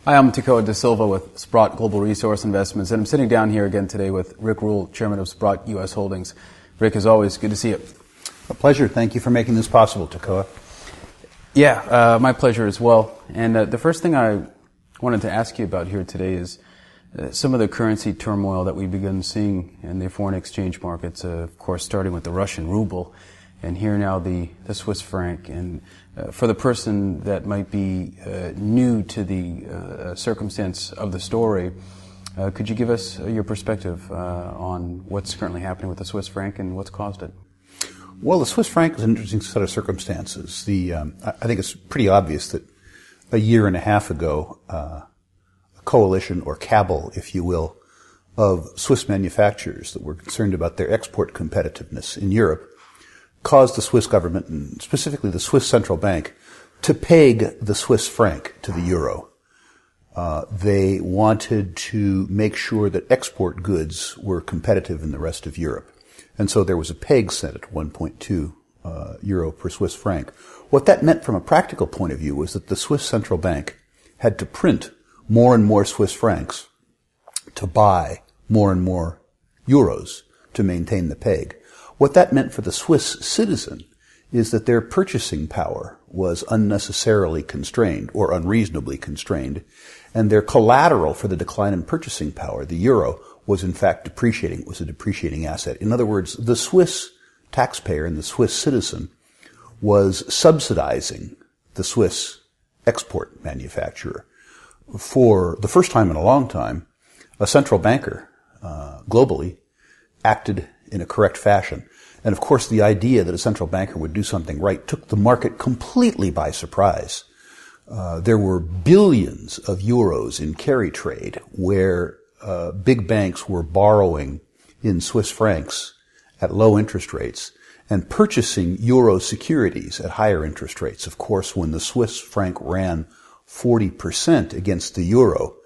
Hi, I'm Tekoa De Silva with Sprott Global Resource Investments, and I'm sitting down here again today with Rick Rule, Chairman of Sprott U.S. Holdings. Rick, as always, good to see you. A pleasure. Thank you for making this possible, Tekoa. Yeah, my pleasure as well. And the first thing I wanted to ask you about here today is some of the currency turmoil that we've begun seeing in the foreign exchange markets, of course, starting with the Russian ruble, and here now the Swiss franc. And for the person that might be new to the circumstance of the story, could you give us your perspective on what's currently happening with the Swiss franc and what's caused it? Well, the Swiss franc is an interesting set of circumstances. I think it's pretty obvious that a year and a half ago, a coalition or cabal, if you will, of Swiss manufacturers that were concerned about their export competitiveness in Europe caused the Swiss government, and specifically the Swiss central bank, to peg the Swiss franc to the euro. They wanted to make sure that export goods were competitive in the rest of Europe. And so there was a peg set at 1.2 euro per Swiss franc. What that meant from a practical point of view was that the Swiss central bank had to print more and more Swiss francs to buy more and more euros to maintain the peg. What that meant for the Swiss citizen is that their purchasing power was unnecessarily constrained or unreasonably constrained, and their collateral for the decline in purchasing power, the euro, was in fact depreciating. It was a depreciating asset. In other words, the Swiss taxpayer and the Swiss citizen was subsidizing the Swiss export manufacturer. For the first time in a long time, a central banker globally acted in a correct fashion. And of course, the idea that a central banker would do something right took the market completely by surprise. There were billions of euros in carry trade where big banks were borrowing in Swiss francs at low interest rates and purchasing euro securities at higher interest rates. Of course, when the Swiss franc ran 40% against the euro,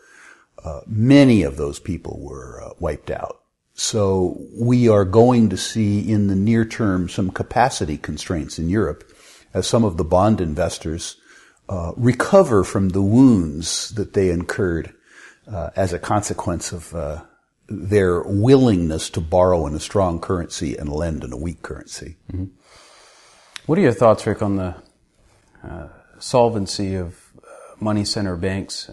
many of those people were wiped out. So we are going to see in the near term some capacity constraints in Europe as some of the bond investors recover from the wounds that they incurred as a consequence of their willingness to borrow in a strong currency and lend in a weak currency. Mm-hmm. What are your thoughts, Rick, on the solvency of money center banks,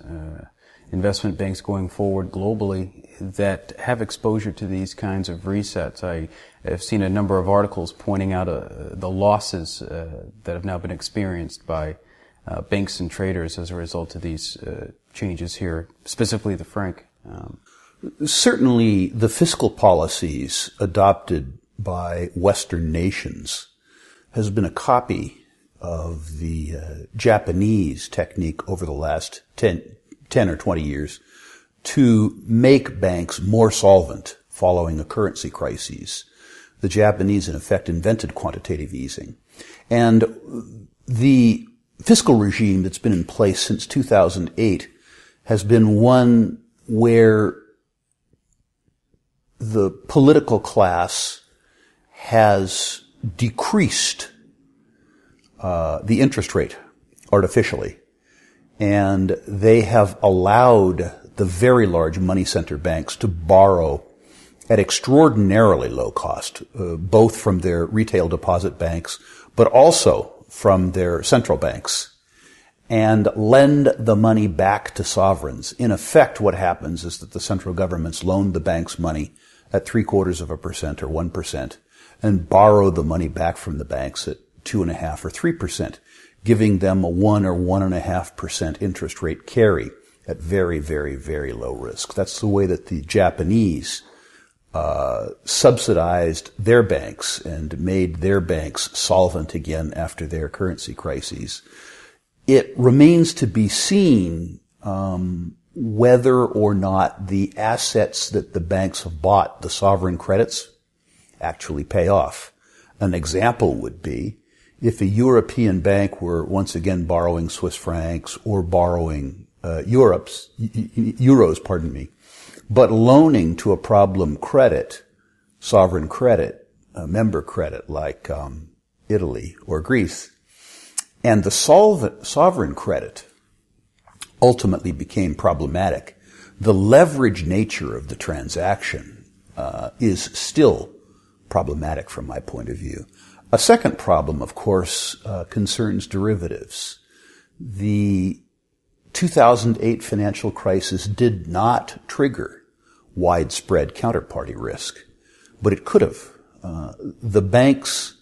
investment banks going forward globally that have exposure to these kinds of resets? I have seen a number of articles pointing out the losses that have now been experienced by banks and traders as a result of these changes here, specifically the franc. Certainly, the fiscal policies adopted by Western nations has been a copy of the Japanese technique over the last 10 or 20 years to make banks more solvent following a currency crisis. The Japanese, in effect, invented quantitative easing. And the fiscal regime that's been in place since 2008 has been one where the political class has decreased the interest rate artificially. And they have allowed the very large money center banks to borrow at extraordinarily low cost, both from their retail deposit banks, but also from their central banks, and lend the money back to sovereigns. In effect, what happens is that the central governments loan the banks money at 0.75% or 1% and borrow the money back from the banks at 2.5% or 3%, giving them a 1 or 1.5% interest rate carry at very, very, very low risk. That's the way that the Japanese subsidized their banks and made their banks solvent again after their currency crises. It remains to be seen whether or not the assets that the banks have bought, the sovereign credits, actually pay off. An example would be if a European bank were once again borrowing Swiss francs or borrowing euros, but loaning to a problem credit, sovereign credit, member credit like Italy or Greece, and the sovereign credit ultimately became problematic, the leverage nature of the transaction is still problematic from my point of view. A second problem, of course, concerns derivatives. The 2008 financial crisis did not trigger widespread counterparty risk, but it could have. The banks,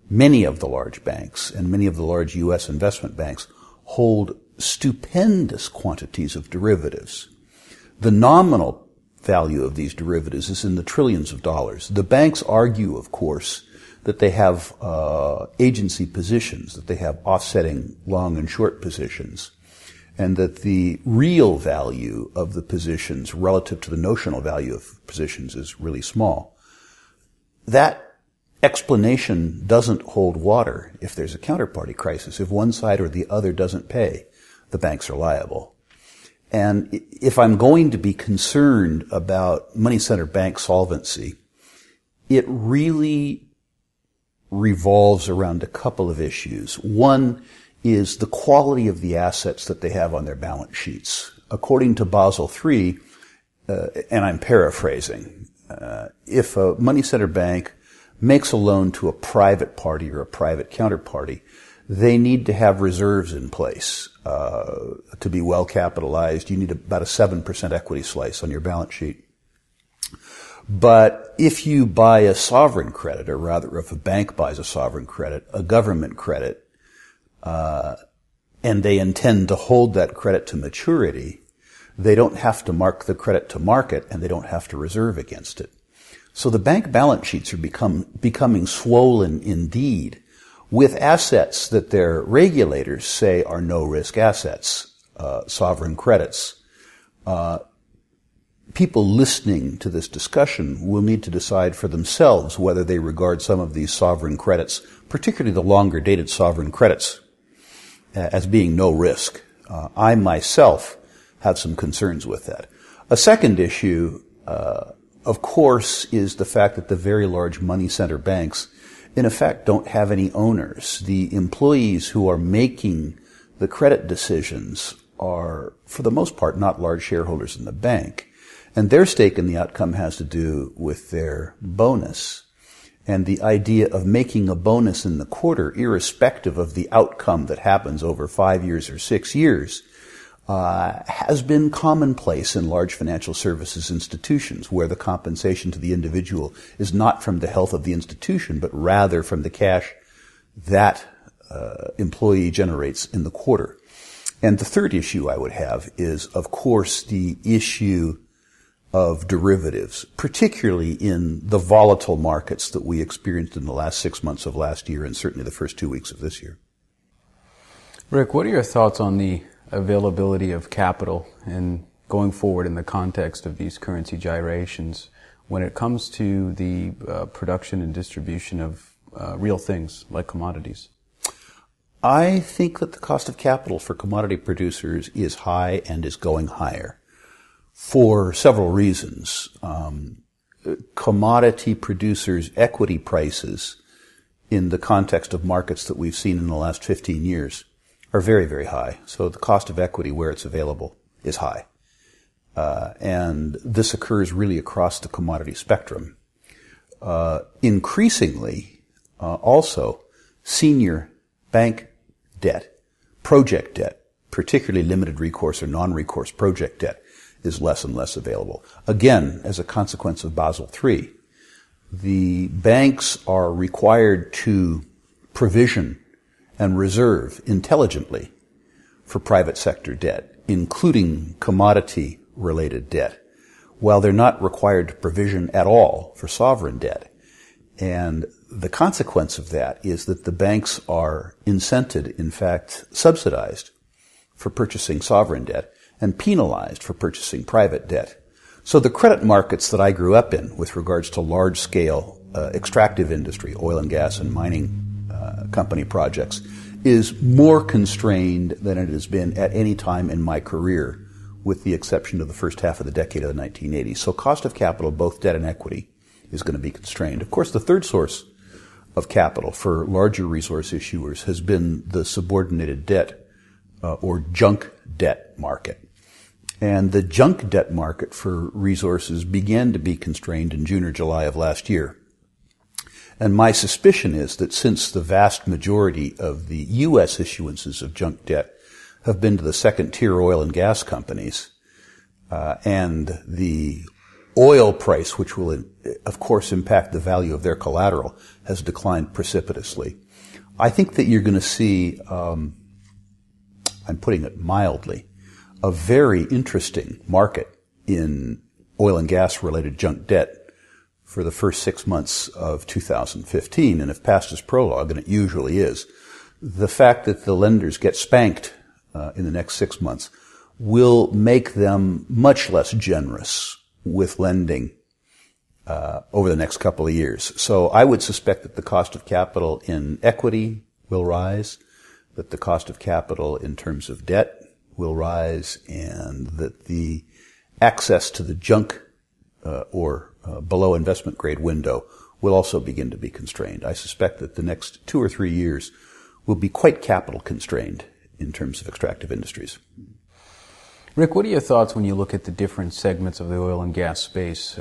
many of the large banks and many of the large U.S. investment banks hold stupendous quantities of derivatives. The nominal value of these derivatives is in the trillions of dollars. The banks argue, of course, that they have agency positions, that they have offsetting long and short positions, and that the real value of the positions relative to the notional value of positions is really small. That explanation doesn't hold water if there's a counterparty crisis. If one side or the other doesn't pay, the banks are liable. And if I'm going to be concerned about money center bank solvency, it really revolves around a couple of issues. One is the quality of the assets that they have on their balance sheets. According to Basel III, and I'm paraphrasing, if a money center bank makes a loan to a private party or a private counterparty, they need to have reserves in place to be well capitalized. You need about a 7% equity slice on your balance sheet. But if you buy a sovereign credit, or rather if a bank buys a sovereign credit, a government credit, and they intend to hold that credit to maturity, they don't have to mark the credit to market and they don't have to reserve against it. So the bank balance sheets are becoming swollen indeed with assets that their regulators say are no-risk assets, sovereign credits. People listening to this discussion will need to decide for themselves whether they regard some of these sovereign credits, particularly the longer-dated sovereign credits, as being no risk. I myself have some concerns with that. A second issue, of course, is the fact that the very large money center banks, in effect, don't have any owners. The employees who are making the credit decisions are, for the most part, not large shareholders in the bank. And their stake in the outcome has to do with their bonus. And the idea of making a bonus in the quarter, irrespective of the outcome that happens over 5 years or 6 years, has been commonplace in large financial services institutions where the compensation to the individual is not from the health of the institution, but rather from the cash that employee generates in the quarter. And the third issue I would have is, of course, the issue of derivatives, particularly in the volatile markets that we experienced in the last 6 months of last year and certainly the first 2 weeks of this year. Rick, what are your thoughts on the availability of capital and going forward in the context of these currency gyrations when it comes to the production and distribution of real things like commodities? I think that the cost of capital for commodity producers is high and is going higher for several reasons. Commodity producers' equity prices in the context of markets that we've seen in the last 15 years are very, very high. So the cost of equity where it's available is high. And this occurs really across the commodity spectrum. Increasingly, also, senior bank debt, project debt, particularly limited recourse or non-recourse project debt, is less and less available. Again, as a consequence of Basel III, the banks are required to provision and reserve intelligently for private sector debt, including commodity-related debt, while they're not required to provision at all for sovereign debt. And the consequence of that is that the banks are incented, in fact, subsidized for purchasing sovereign debt and penalized for purchasing private debt. So the credit markets that I grew up in with regards to large-scale extractive industry, oil and gas and mining company projects, is more constrained than it has been at any time in my career, with the exception of the first half of the decade of the 1980s. So cost of capital, both debt and equity, is going to be constrained. Of course, the third source of capital for larger resource issuers has been the subordinated debt or junk debt market. And the junk debt market for resources began to be constrained in June or July of last year. And my suspicion is that since the vast majority of the U.S. issuances of junk debt have been to the second-tier oil and gas companies, and the oil price, which will, of course, impact the value of their collateral, has declined precipitously. I think that you're going to see, I'm putting it mildly, a very interesting market in oil and gas-related junk debt for the first 6 months of 2015, and if past is prologue, and it usually is, the fact that the lenders get spanked in the next 6 months will make them much less generous with lending over the next couple of years. So I would suspect that the cost of capital in equity will rise, that the cost of capital in terms of debt will rise, and that the access to the junk or below investment grade window will also begin to be constrained. I suspect that the next 2 or 3 years will be quite capital constrained in terms of extractive industries. Rick, what are your thoughts when you look at the different segments of the oil and gas space,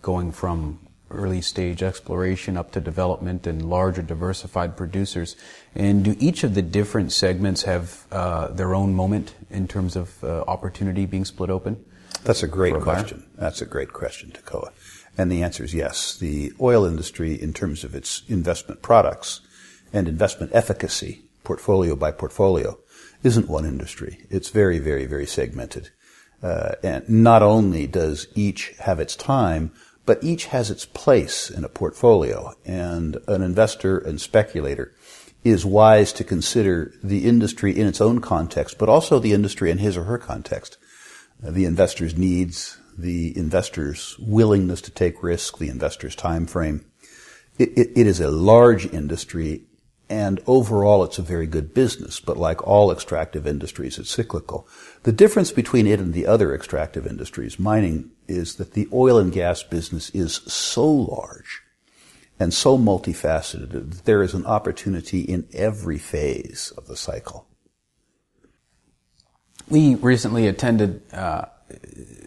going from early stage exploration up to development and larger diversified producers? And do each of the different segments have their own moment in terms of opportunity being split open? That's a great question. That's a great question, Tekoa. And the answer is yes. The oil industry, in terms of its investment products and investment efficacy, portfolio by portfolio, isn't one industry. It's very, very, very segmented. And not only does each have its time, but each has its place in a portfolio. And an investor and speculator is wise to consider the industry in its own context, but also the industry in his or her context. The investor's needs, the investor's willingness to take risk, the investor's time frame. It is a large industry, and overall it's a very good business, but like all extractive industries, it's cyclical. The difference between it and the other extractive industries, mining, is that the oil and gas business is so large and so multifaceted that there is an opportunity in every phase of the cycle. We recently attended a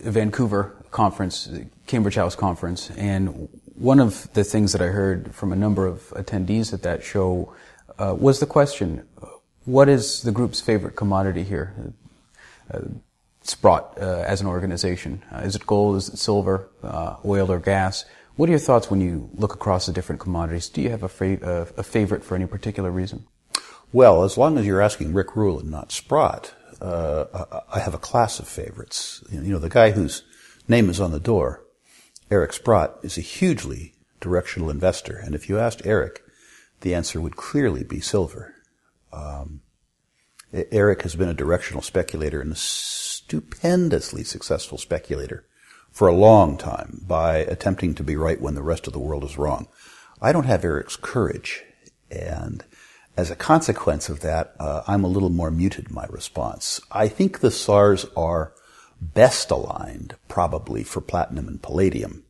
Vancouver conference, Cambridge House conference, and one of the things that I heard from a number of attendees at that show was the question, what is the group's favorite commodity here? Sprott as an organization. Is it gold, is it silver, oil or gas? What are your thoughts when you look across the different commodities? Do you have a favorite for any particular reason? Well, as long as you're asking Rick Rule and not Sprott, I have a class of favorites. You know, the guy whose name is on the door, Eric Sprott, is a hugely directional investor. And if you asked Eric, the answer would clearly be silver. Eric has been a directional speculator and a stupendously successful speculator for a long time by attempting to be right when the rest of the world is wrong. I don't have Eric's courage, and as a consequence of that, I'm a little more muted in my response. I think the SARs are best aligned, probably, for platinum and palladium.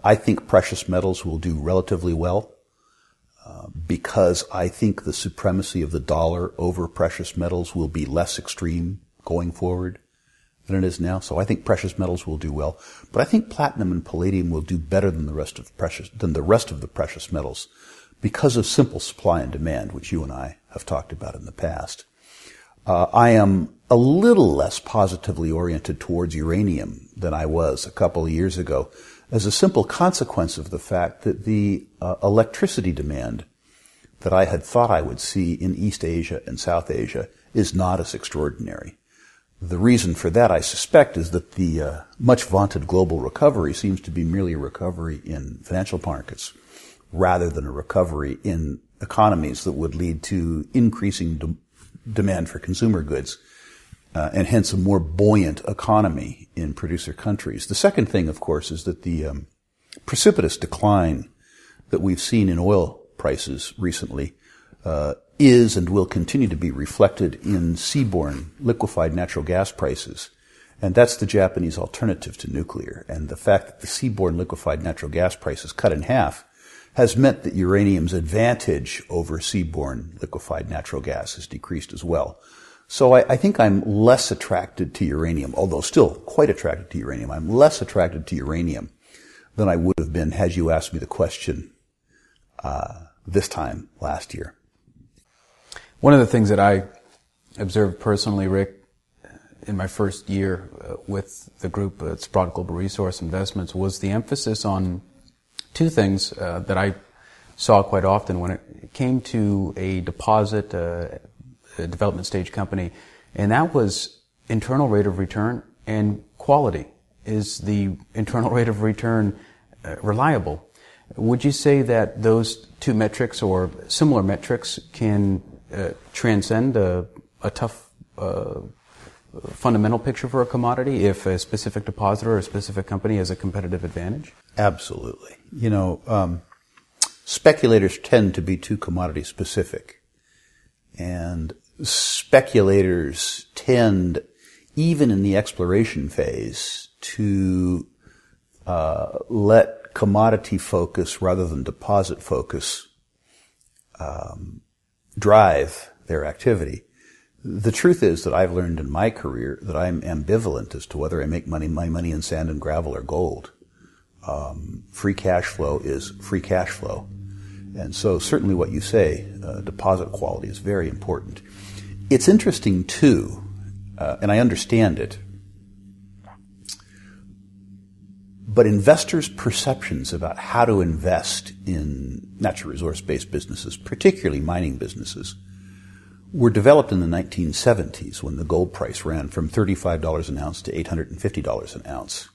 I think precious metals will do relatively well because I think the supremacy of the dollar over precious metals will be less extreme going forward than it is now. So I think precious metals will do well, but I think platinum and palladium will do better than the rest of the precious metals, because of simple supply and demand, which you and I have talked about in the past. I am a little less positively oriented towards uranium than I was a couple of years ago, as a simple consequence of the fact that the electricity demand that I had thought I would see in East Asia and South Asia is not as extraordinary. The reason for that, I suspect, is that the much vaunted global recovery seems to be merely a recovery in financial markets, rather than a recovery in economies that would lead to increasing demand for consumer goods, and hence a more buoyant economy in producer countries. The second thing, of course, is that the precipitous decline that we've seen in oil prices recently is and will continue to be reflected in seaborne liquefied natural gas prices. And that's the Japanese alternative to nuclear. And the fact that the seaborne liquefied natural gas price is cut in half has meant that uranium's advantage over seaborne liquefied natural gas has decreased as well. So I think I'm less attracted to uranium, although still quite attracted to uranium. I'm less attracted to uranium than I would have been had you asked me the question this time last year. One of the things that I observed personally, Rick, in my first year with the group at Sprott Global Resource Investments was the emphasis on two things that I saw quite often when it came to a deposit, a development stage company, and that was internal rate of return and quality. Is the internal rate of return reliable? Would you say that those two metrics or similar metrics can transcend a tough fundamental picture for a commodity if a specific depositor or a specific company has a competitive advantage? Absolutely. Speculators tend to be too commodity specific. And speculators tend, even in the exploration phase, to let commodity focus rather than deposit focus drive their activity. The truth is that I've learned in my career that I'm ambivalent as to whether I make my money in sand and gravel or gold. Free cash flow is free cash flow. And so certainly what you say, deposit quality is very important. It's interesting too, and I understand it, but investors' perceptions about how to invest in natural resource-based businesses, particularly mining businesses, were developed in the 1970s when the gold price ran from $35 an ounce to $850 an ounce.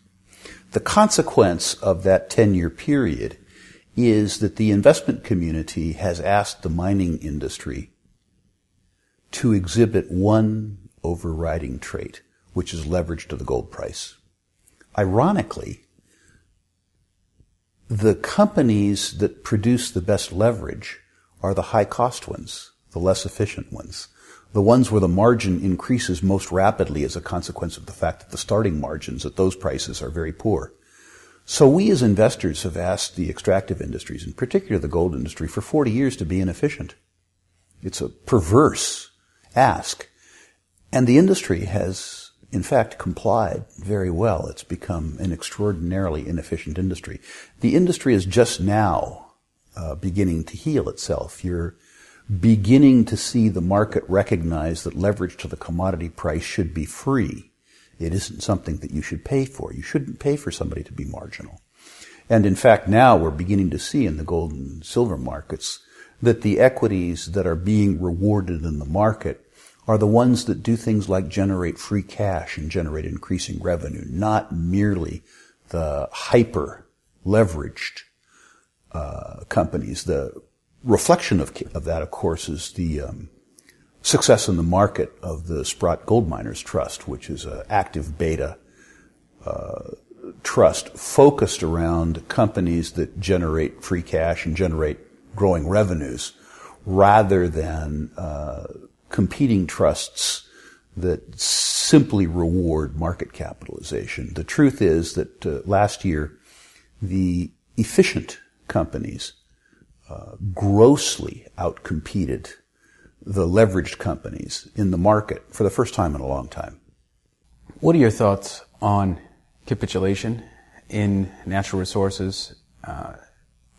The consequence of that 10-year period is that the investment community has asked the mining industry to exhibit one overriding trait, which is leverage to the gold price. Ironically, the companies that produce the best leverage are the high-cost ones, the less efficient ones, the ones where the margin increases most rapidly as a consequence of the fact that the starting margins at those prices are very poor. So we as investors have asked the extractive industries, in particular the gold industry, for 40 years to be inefficient. It's a perverse ask. And the industry has, in fact, complied very well. It's become an extraordinarily inefficient industry. The industry is just now beginning to heal itself. You're beginning to see the market recognize that leverage to the commodity price should be free. It isn't something that you should pay for. You shouldn't pay for somebody to be marginal. And in fact, now we're beginning to see in the gold and silver markets that the equities that are being rewarded in the market are the ones that do things like generate free cash and generate increasing revenue, not merely the hyper-leveraged companies. The reflection of that, of course, is the success in the market of the Sprott Gold Miners Trust, which is an active beta trust focused around companies that generate free cash and generate growing revenues, rather than competing trusts that simply reward market capitalization. The truth is that last year, the efficient companies grossly outcompeted the leveraged companies in the market for the first time in a long time. What are your thoughts on capitulation in natural resources,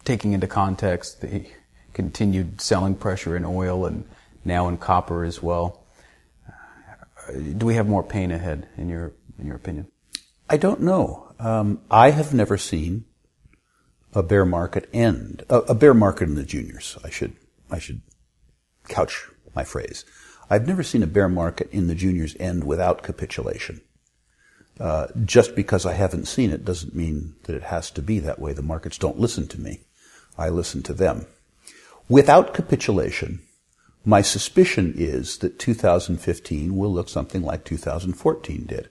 taking into context the continued selling pressure in oil and now in copper as well? Do we have more pain ahead, in your opinion? I don't know. I have never seen a bear market end. A bear market in the juniors. I should couch my phrase. I've never seen a bear market in the juniors end without capitulation. Just because I haven't seen it doesn't mean that it has to be that way. The markets don't listen to me. I listen to them. Without capitulation, my suspicion is that 2015 will look something like 2014 did.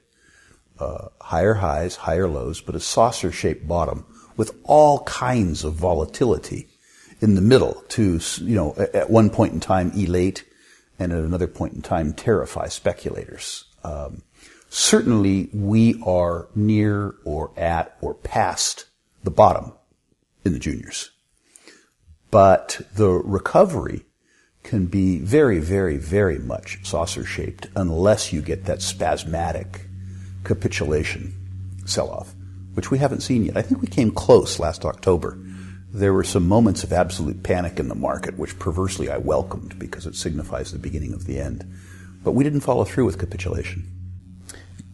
Higher highs, higher lows, but a saucer-shaped bottom with all kinds of volatility in the middle to, at one point in time elate and at another point in time terrify speculators. Certainly we are near or at or past the bottom in the juniors. But the recovery can be very, very, very much saucer-shaped unless you get that spasmodic capitulation sell-off, which we haven't seen yet. I think we came close last October. There were some moments of absolute panic in the market, which perversely I welcomed because it signifies the beginning of the end. But we didn't follow through with capitulation.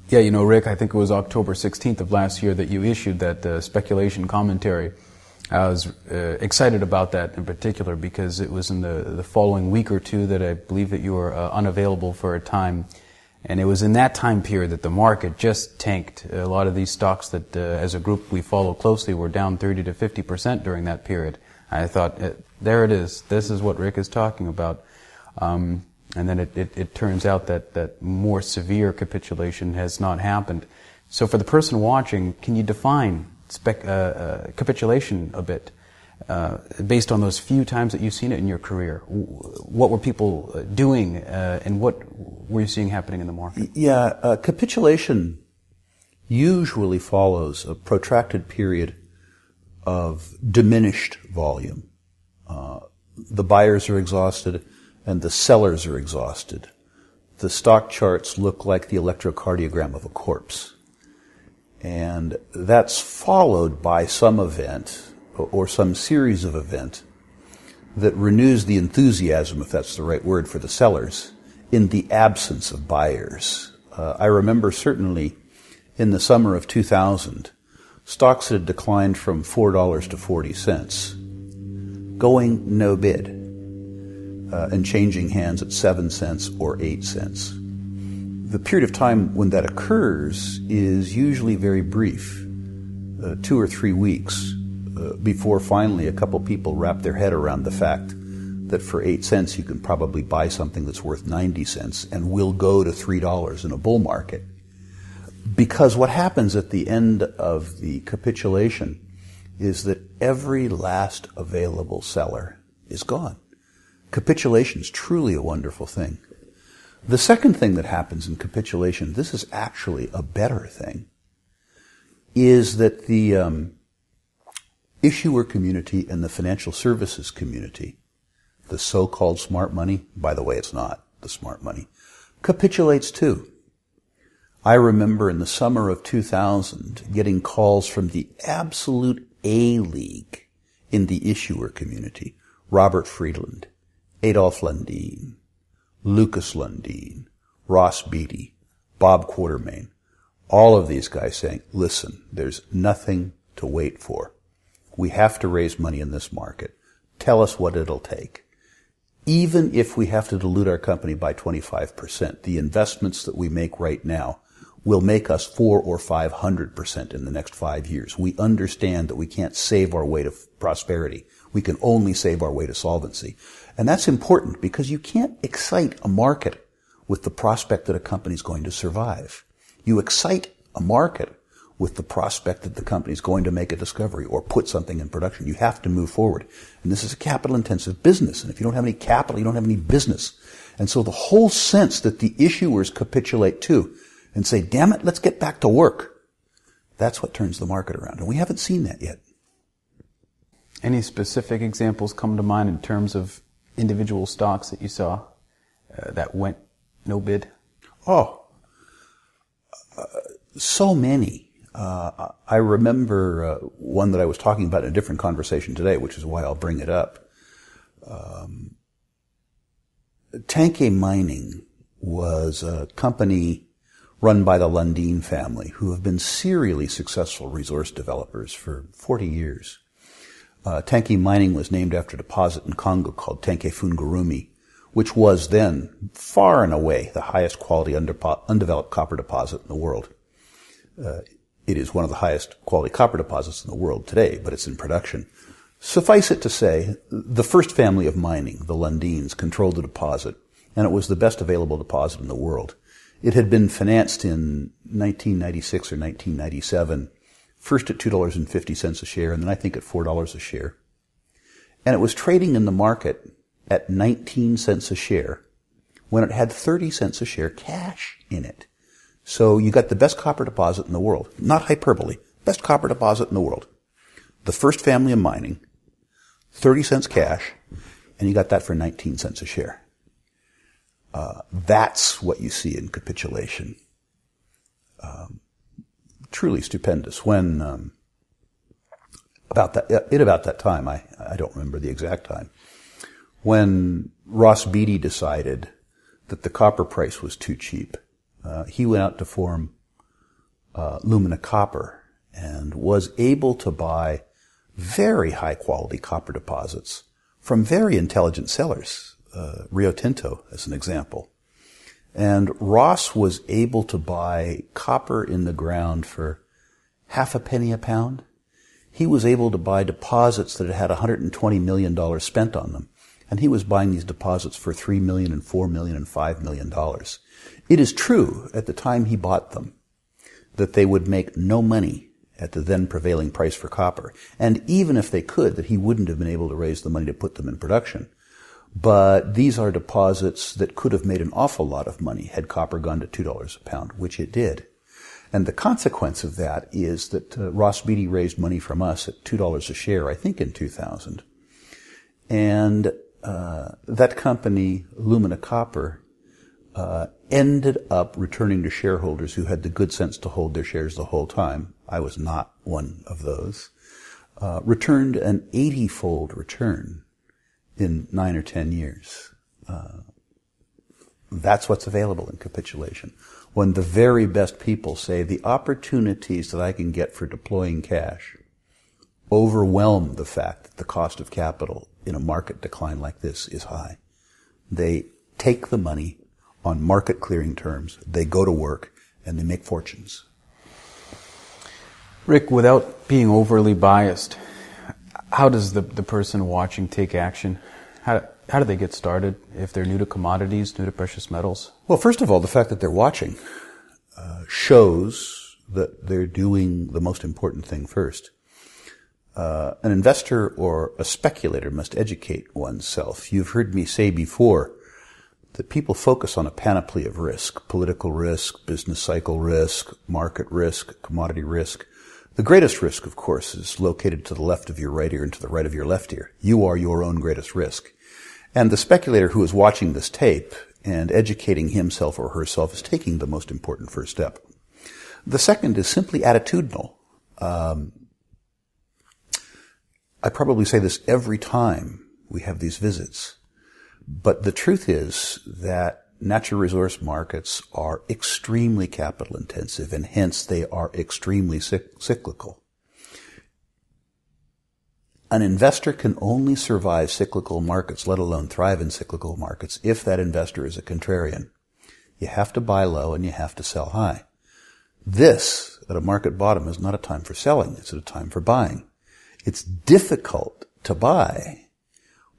Yeah, you know, Rick, I think it was October 16th of last year that you issued that speculation commentary. I was excited about that in particular because it was in the following week or two that I believe that you were unavailable for a time. And it was in that time period that the market just tanked. A lot of these stocks that, as a group we follow closely, were down 30 to 50% during that period. I thought, there it is. This is what Rick is talking about. And then it turns out that more severe capitulation has not happened. So for the person watching, can you define capitulation a bit, based on those few times that you've seen it in your career? What were people doing, and what were you seeing happening in the market? Yeah, capitulation usually follows a protracted period of diminished volume. The buyers are exhausted and the sellers are exhausted. The stock charts look like the electrocardiogram of a corpse. And that's followed by some event or some series of event that renews the enthusiasm, if that's the right word, for the sellers in the absence of buyers. I remember certainly in the summer of 2000, stocks had declined from $4 to 40 cents, going no bid, and changing hands at 7 cents or 8 cents. The period of time when that occurs is usually very brief, 2 or 3 weeks, before finally a couple people wrap their head around the fact that for 8 cents you can probably buy something that's worth 90 cents and will go to $3 in a bull market. Because what happens at the end of the capitulation is that every last available seller is gone. Capitulation is truly a wonderful thing. The second thing that happens in capitulation, this is actually a better thing, is that the issuer community and the financial services community, the so-called smart money, by the way, it's not the smart money, capitulates too. I remember in the summer of 2000 getting calls from the absolute A-league in the issuer community, Robert Friedland, Adolph Lundin, Lucas Lundin, Ross Beatty, Bob Quartermain, all of these guys saying, listen, there's nothing to wait for. We have to raise money in this market. Tell us what it'll take. Even if we have to dilute our company by 25%, the investments that we make right now will make us 400 or 500% in the next 5 years. We understand that we can't save our way to prosperity. We can only save our way to solvency. And that's important because you can't excite a market with the prospect that a company is going to survive. You excite a market with the prospect that the company is going to make a discovery or put something in production. You have to move forward. And this is a capital-intensive business. And if you don't have any capital, you don't have any business. And so the whole sense that the issuers capitulate too and say, damn it, let's get back to work. That's what turns the market around. And we haven't seen that yet. Any specific examples come to mind in terms of individual stocks that you saw that went no bid? So many. I remember one that I was talking about in a different conversation today, which is why I'll bring it up. Tanke Mining was a company run by the Lundin family, who have been serially successful resource developers for 40 years. Tanke Mining was named after a deposit in Congo called Tanke Fungurumi, which was then far and away the highest quality undeveloped copper deposit in the world. It is one of the highest quality copper deposits in the world today, but it's in production. Suffice it to say, the first family of mining, the Lundins, controlled the deposit, and it was the best available deposit in the world. It had been financed in 1996 or 1997, first at $2.50 a share, and then I think at $4 a share. And it was trading in the market at 19 cents a share when it had 30 cents a share cash in it. So you got the best copper deposit in the world. Not hyperbole. Best copper deposit in the world. The first family of mining, 30 cents cash, And you got that for 19 cents a share. That's what you see in capitulation. Truly stupendous. When about that time, I don't remember the exact time, when Ross Beatty decided that the copper price was too cheap, he went out to form Lumina Copper and was able to buy very high quality copper deposits from very intelligent sellers, Rio Tinto as an example. And Ross was able to buy copper in the ground for half a penny a pound. He was able to buy deposits that had $120 million spent on them. And he was buying these deposits for $3 million and $4 million and $5 million. It is true, at the time he bought them, that they would make no money at the then prevailing price for copper. And even if they could, that he wouldn't have been able to raise the money to put them in production. But these are deposits that could have made an awful lot of money had copper gone to $2 a pound, which it did. And the consequence of that is that Ross Beatty raised money from us at $2 a share, I think in 2000. And that company, Lumina Copper, ended up returning to shareholders who had the good sense to hold their shares the whole time. I was not one of those. Returned an 80-fold return in 9 or 10 years. That's what's available in capitulation. When the very best people say the opportunities that I can get for deploying cash overwhelm the fact that the cost of capital in a market decline like this is high. They take the money on market clearing terms, they go to work, and they make fortunes. Rick, without being overly biased, how does the person watching take action? How do they get started if they're new to commodities, new to precious metals? Well, first of all, the fact that they're watching shows that they're doing the most important thing first. An investor or a speculator must educate oneself. You've heard me say before that people focus on a panoply of risk: political risk, business cycle risk, market risk, commodity risk. The greatest risk, of course, is located to the left of your right ear and to the right of your left ear. You are your own greatest risk. And the speculator who is watching this tape and educating himself or herself is taking the most important first step. The second is simply attitudinal. I probably say this every time we have these visits, but the truth is that natural resource markets are extremely capital intensive, and hence they are extremely cyclical. An investor can only survive cyclical markets, let alone thrive in cyclical markets, if that investor is a contrarian. You have to buy low and you have to sell high. This, at a market bottom, is not a time for selling. It's a time for buying. It's difficult to buy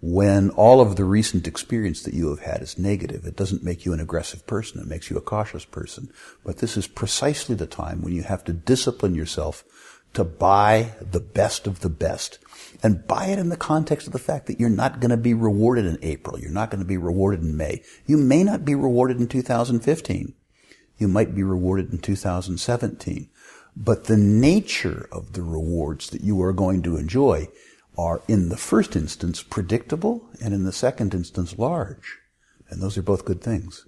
when all of the recent experience that you have had is negative. It doesn't make you an aggressive person. It makes you a cautious person. But this is precisely the time when you have to discipline yourself to buy the best of the best. And buy it in the context of the fact that you're not going to be rewarded in April. You're not going to be rewarded in May. You may not be rewarded in 2015. You might be rewarded in 2017. But the nature of the rewards that you are going to enjoy are, in the first instance, predictable, and in the second instance, large. And those are both good things.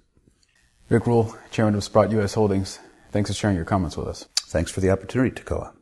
Rick Rule, Chairman of Sprott U.S. Holdings, thanks for sharing your comments with us. Thanks for the opportunity, Takoa.